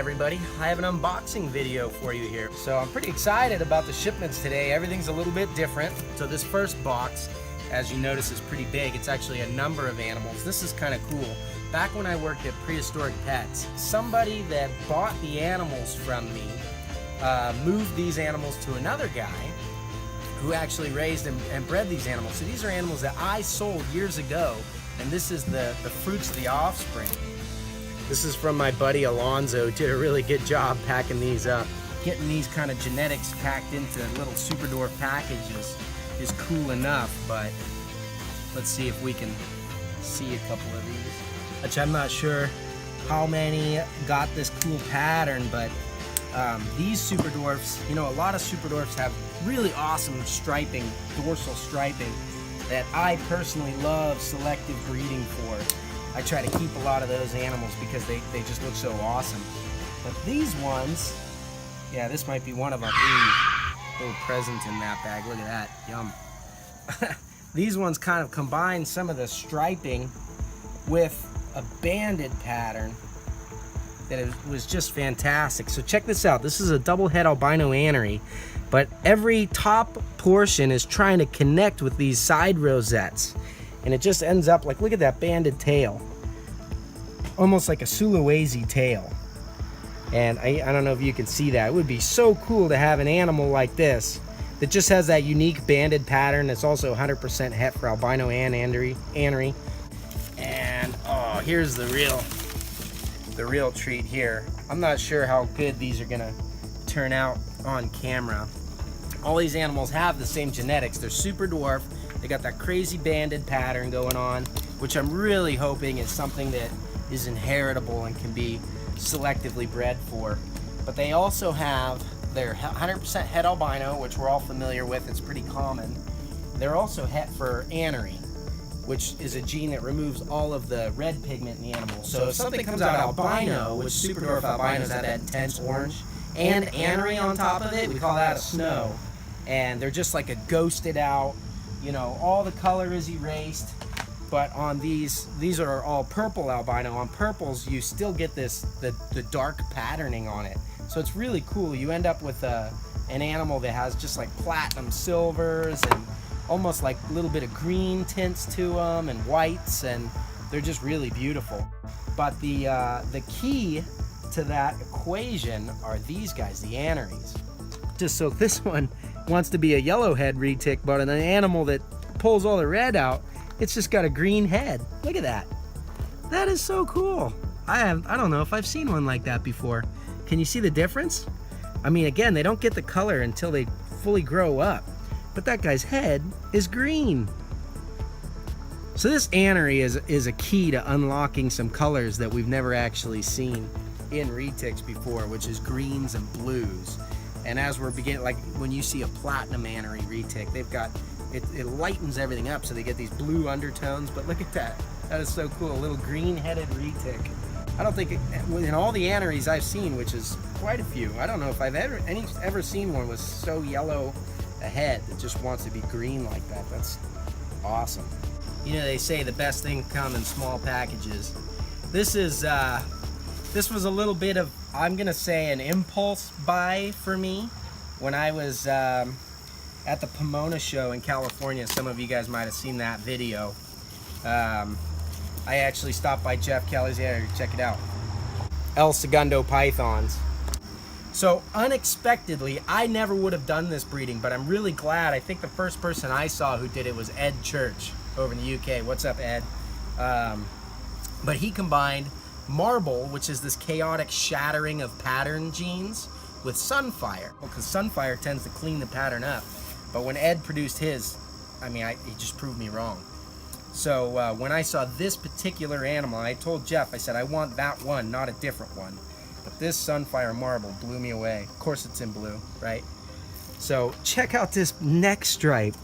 everybody, I have an unboxing video for you here. So I'm pretty excited about the shipments today. Everything's a little bit different. So this first box, as you notice, is pretty big. It's actually a number of animals. This is kind of cool. Back when I worked at Prehistoric Pets, somebody that bought the animals from me moved these animals to another guy who actually raised and bred these animals. So these are animals that I sold years ago, and this is the fruits of the offspring. This is from my buddy Alonzo. Did a really good job packing these up. Getting these kind of genetics packed into little Super Dwarf packages is cool enough, but let's see if we can see a couple of these. Which I'm not sure how many got this cool pattern, but these Super Dwarfs, you know, a lot of Super Dwarfs have really awesome striping, dorsal striping, that I personally love selective breeding for. I try to keep a lot of those animals because they just look so awesome. But these ones, yeah, this might be one of them. Ooh, little present in that bag. Look at that. Yum. These ones kind of combine some of the striping with a banded pattern that was just fantastic. So check this out. This is a double head albino anery, but every top portion is trying to connect with these side rosettes. And it just ends up like, look at that banded tail. Almost like a Sulawesi tail. And I don't know if you can see that. It would be so cool to have an animal like this that just has that unique banded pattern. It's also 100% het for albino and anery. And oh, here's the real treat here. I'm not sure how good these are gonna turn out on camera. All these animals have the same genetics. They're Super Dwarf. They got that crazy banded pattern going on, which I'm really hoping is something that is inheritable and can be selectively bred for. But they also have their 100% het albino, which we're all familiar with. It's pretty common. They're also het for anery, which is a gene that removes all of the red pigment in the animal. So if something comes out albino, which Super Dwarf albinos have that intense orange, and anery on top of it, we call that a snow. And they're just like a ghosted out, you know, all the color is erased. But on these are all purple albino. On purples, you still get the dark patterning on it. So it's really cool. You end up with an animal that has just like platinum silvers and almost like a little bit of green tints to them and whites, and they're just really beautiful. But the key to that equation are these guys, the aneries. Just so this one wants to be a yellowhead retic, but an animal that pulls all the red out, it's just got a green head. Look at that. That is so cool. I don't know if I've seen one like that before. Can you see the difference? I mean, again, they don't get the color until they fully grow up, but that guy's head is green. So this anery is a key to unlocking some colors that we've never actually seen in retics before, which is greens and blues. And as we're beginning, like when you see a platinum anery retic, they've got, it lightens everything up so they get these blue undertones. But look at that. That is so cool. A little green-headed retic. I don't think, in all the aneries I've seen, which is quite a few, I don't know if I've ever seen one with so yellow a head that just wants to be green like that. That's awesome. You know, they say the best thing come in small packages. This was a little bit of, I'm gonna say, an impulse buy for me when I was at the Pomona show in California. Some of you guys might have seen that video. I actually stopped by Jeff Kelly's area to check it out. El Segundo pythons. So unexpectedly, I never would have done this breeding, but I'm really glad. I think the first person I saw who did it was Ed Church over in the UK. What's up, Ed? But he combined marble, which is this chaotic shattering of pattern genes, with sunfire, because sunfire tends to clean the pattern up. But when Ed produced his, I mean, he just proved me wrong. So when I saw this particular animal, I told Jeff, I said, I want that one, not a different one. But this sunfire marble blew me away. Of course it's in blue, right? So check out this neck stripe.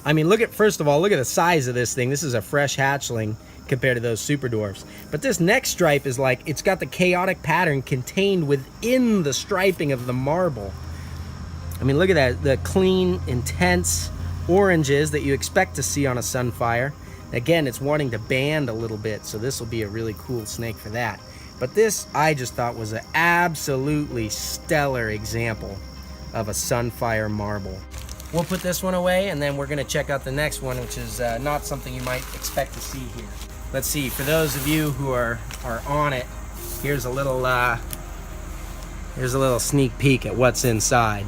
I mean, first of all, look at the size of this thing. This is a fresh hatchling compared to those Super Dwarfs. But this neck stripe is like, it's got the chaotic pattern contained within the striping of the marble. I mean, look at that, the clean, intense oranges that you expect to see on a sunfire. Again, it's wanting to band a little bit, so this will be a really cool snake for that. But this, I just thought, was an absolutely stellar example of a Sunfire marble. We'll put this one away, and then we're gonna check out the next one, which is not something you might expect to see here. Let's see, for those of you who are on it, here's a little sneak peek at what's inside.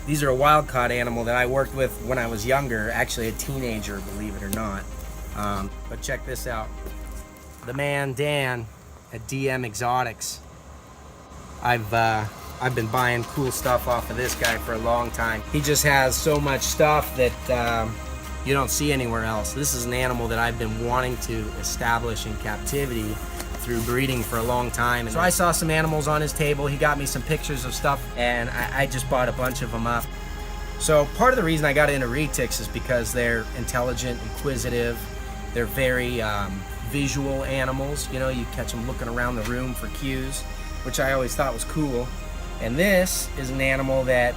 These are a wild-caught animal that I worked with when I was younger, actually a teenager, believe it or not. But check this out. The man, Dan, at DM Exotics. I've been buying cool stuff off of this guy for a long time. He just has so much stuff that you don't see anywhere else. This is an animal that I've been wanting to establish in captivity through breeding for a long time. And so I saw some animals on his table. He got me some pictures of stuff, and I just bought a bunch of them up. So part of the reason I got into retics is because they're intelligent, inquisitive. They're very visual animals. You know, you catch them looking around the room for cues, which I always thought was cool. And this is an animal that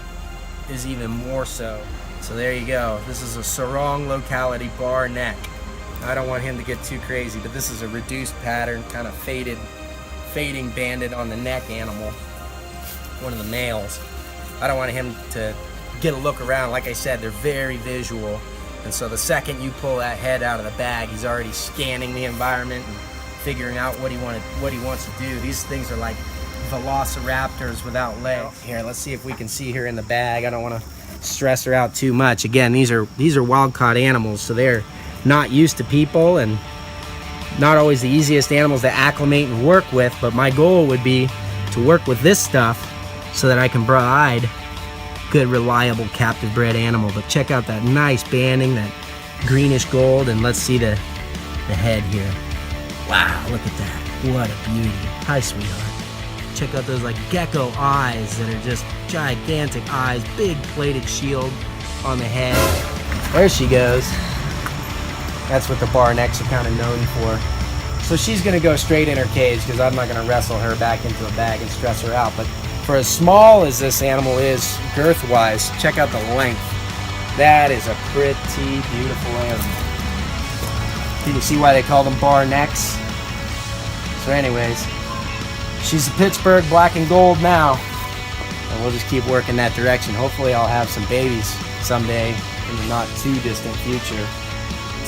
is even more so. So there you go. This is a sarong locality bar neck. I don't want him to get too crazy, but this is a reduced pattern, kind of fading banded on the neck animal. One of the males. I don't want him to get a look around. Like I said, they're very visual. And so the second you pull that head out of the bag, he's already scanning the environment and figuring out what he wants to do. These things are like velociraptors without legs. Here, let's see if we can see her in the bag. I don't want to stress her out too much. Again, these are wild-caught animals, so they're not used to people and not always the easiest animals to acclimate and work with, but my goal would be to work with this stuff so that I can provide good, reliable, captive bred animal. But check out that nice banding, that greenish gold, and let's see the head here. Wow, look at that. What a beauty. Hi, sweetheart. Check out those like gecko eyes that are just gigantic eyes, big plated shield on the head. There she goes. That's what the bar necks are kind of known for. So she's gonna go straight in her cage because I'm not gonna wrestle her back into a bag and stress her out. But for as small as this animal is girth-wise, check out the length. That is a pretty beautiful animal. You can see why they call them bar necks. So anyways, she's a Pittsburgh black and gold now. And we'll just keep working that direction. Hopefully I'll have some babies someday in the not too distant future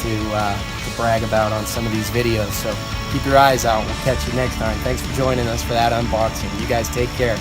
to brag about on some of these videos. So keep your eyes out. We'll catch you next time. Thanks for joining us for that unboxing. You guys take care.